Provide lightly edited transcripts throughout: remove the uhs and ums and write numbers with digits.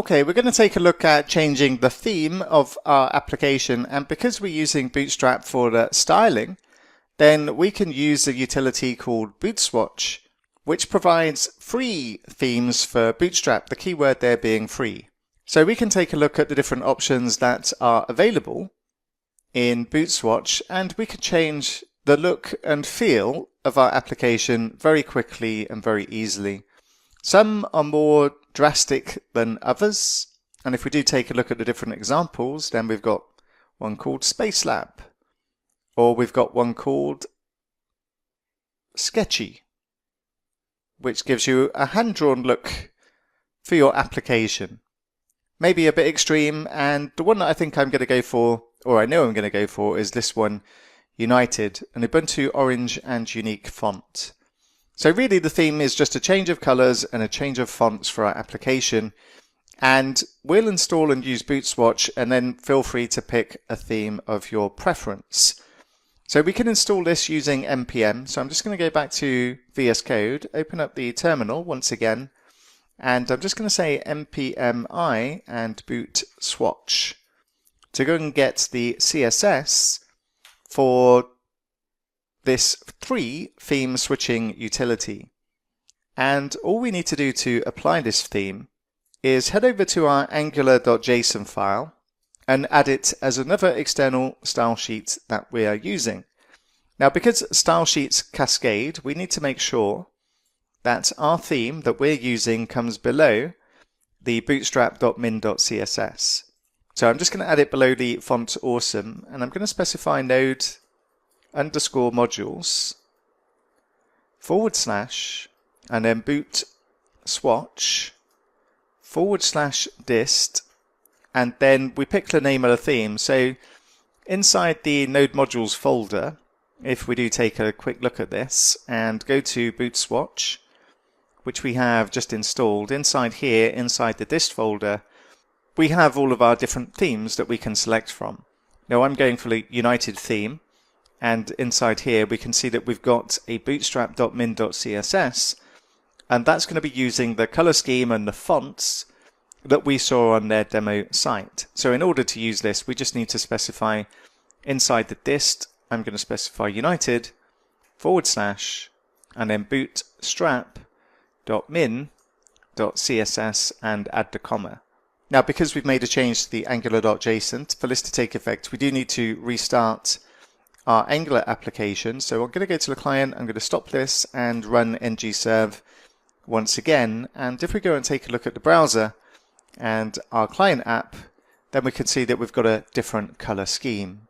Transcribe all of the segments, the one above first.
Okay, we're going to take a look at changing the theme of our application, and because we're using Bootstrap for the styling, then we can use a utility called BootSwatch, which provides free themes for Bootstrap, the keyword there being free. So we can take a look at the different options that are available in BootSwatch, and we can change the look and feel of our application very quickly and very easily. Some are more drastic than others, and if we do take a look at the different examples, then we've got one called Spacelab, or we've got one called Sketchy, which gives you a hand-drawn look for your application. Maybe a bit extreme, and the one that I think I'm going to go for, or I know I'm going to go for, is this one, United, an Ubuntu orange and unique font. So really the theme is just a change of colors and a change of fonts for our application, and we'll install and use BootSwatch, and then feel free to pick a theme of your preference. So we can install this using npm. So I'm just going to go back to VS Code, open up the terminal once again, and I'm just going to say npm-i and BootSwatch to go and get the CSS for this free theme switching utility. And all we need to do to apply this theme is head over to our angular.json file and add it as another external style sheet that we are using. Now, because style sheets cascade, we need to make sure that our theme that we're using comes below the bootstrap.min.css. So I'm just going to add it below the font awesome, and I'm going to specify node underscore modules / and then boot swatch / dist, and then we pick the name of the theme. So inside the node modules folder, if we do take a quick look at this and go to boot swatch, which we have just installed, inside here, inside the dist folder, we have all of our different themes that we can select from. Now I'm going for the United theme, and inside here we can see that we've got a bootstrap.min.css, and that's going to be using the color scheme and the fonts that we saw on their demo site. So in order to use this, we just need to specify inside the dist, I'm going to specify United / and then bootstrap.min.css and add the comma. Now, because we've made a change to the angular.json, for this to take effect, we do need to restart our Angular application. So I'm going to go to the client, I'm going to stop this and run ngserve once again. And if we go and take a look at the browser and our client app, then we can see that we've got a different color scheme.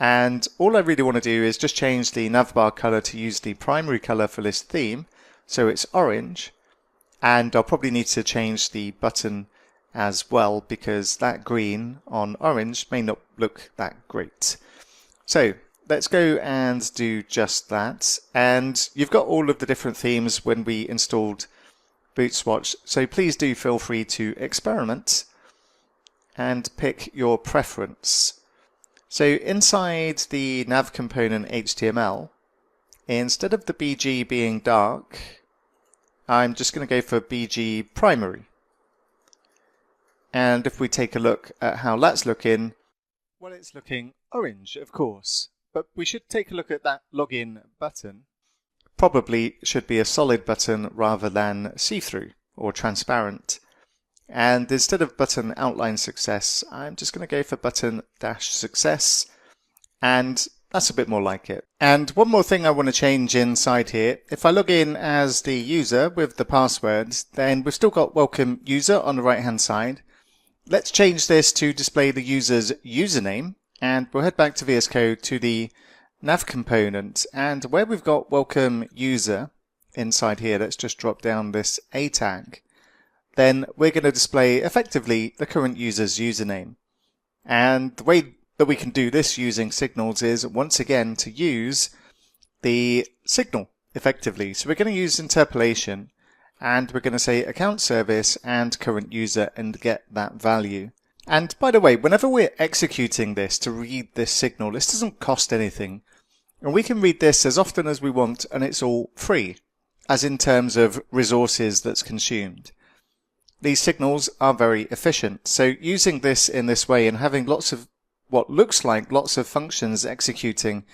And all I really want to do is just change the navbar color to use the primary color for this theme. So it's orange, and I'll probably need to change the button as well, because that green on orange may not look that great. So let's go and do just that. And you've got all of the different themes when we installed BootSwatch, so please do feel free to experiment and pick your preference. So inside the nav component HTML, instead of the BG being dark, I'm just going to go for BG primary. And if we take a look at how that's looking, well, it's looking orange, of course. But we should take a look at that login button. Probably should be a solid button rather than see-through or transparent. And instead of button outline success, I'm just going to go for button dash success. And that's a bit more like it. And one more thing I want to change inside here. If I log in as the user with the password, then we've still got welcome user on the right hand side. Let's change this to display the user's username, and we'll head back to VS Code to the nav component, and where we've got welcome user inside here, let's just drop down this A tag. Then we're going to display effectively the current user's username. And the way that we can do this using signals is once again to use the signal effectively. So we're going to use interpolation, and we're going to say account service and current user and get that value. And by the way, whenever we're executing this to read this signal, this doesn't cost anything. And we can read this as often as we want, and it's all free, as in terms of resources that's consumed. these signals are very efficient. So using this in this way and having lots of what looks like lots of functions executing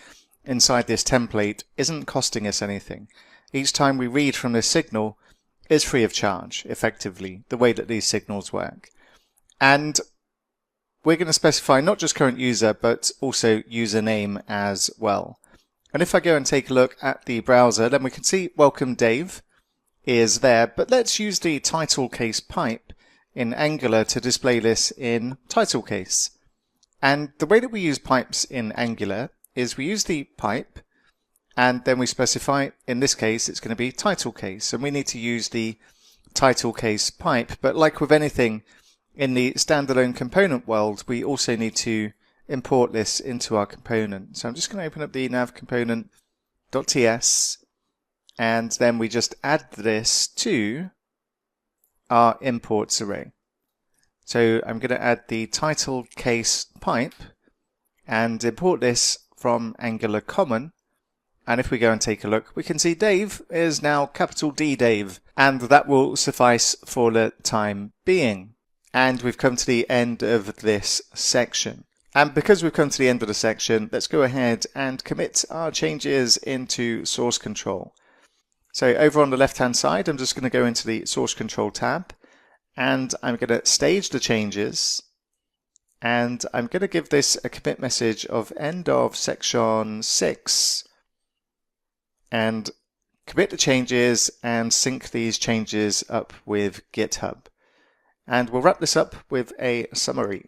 inside this template isn't costing us anything. Each time we read from this signal is free of charge, effectively, the way that these signals work. And we're going to specify not just current user, but also username as well. And if I go and take a look at the browser, then we can see welcome Dave is there, but let's use the title case pipe in Angular to display this in title case. And the way that we use pipes in Angular is we use the pipe and then we specify, in this case, it's going to be title case, and we need to use the title case pipe. But like with anything in the standalone component world, we also need to import this into our component. So I'm just going to open up the nav component.ts, and then we just add this to our imports array. So I'm going to add the title case pipe and import this from Angular Common. And if we go and take a look, we can see Dave is now capital D Dave, and that will suffice for the time being. And we've come to the end of this section. And because we've come to the end of the section, let's go ahead and commit our changes into source control. So over on the left-hand side, I'm just going to go into the source control tab, and I'm going to stage the changes, and I'm going to give this a commit message of end of section 6, and commit the changes and sync these changes up with GitHub. And we'll wrap this up with a summary.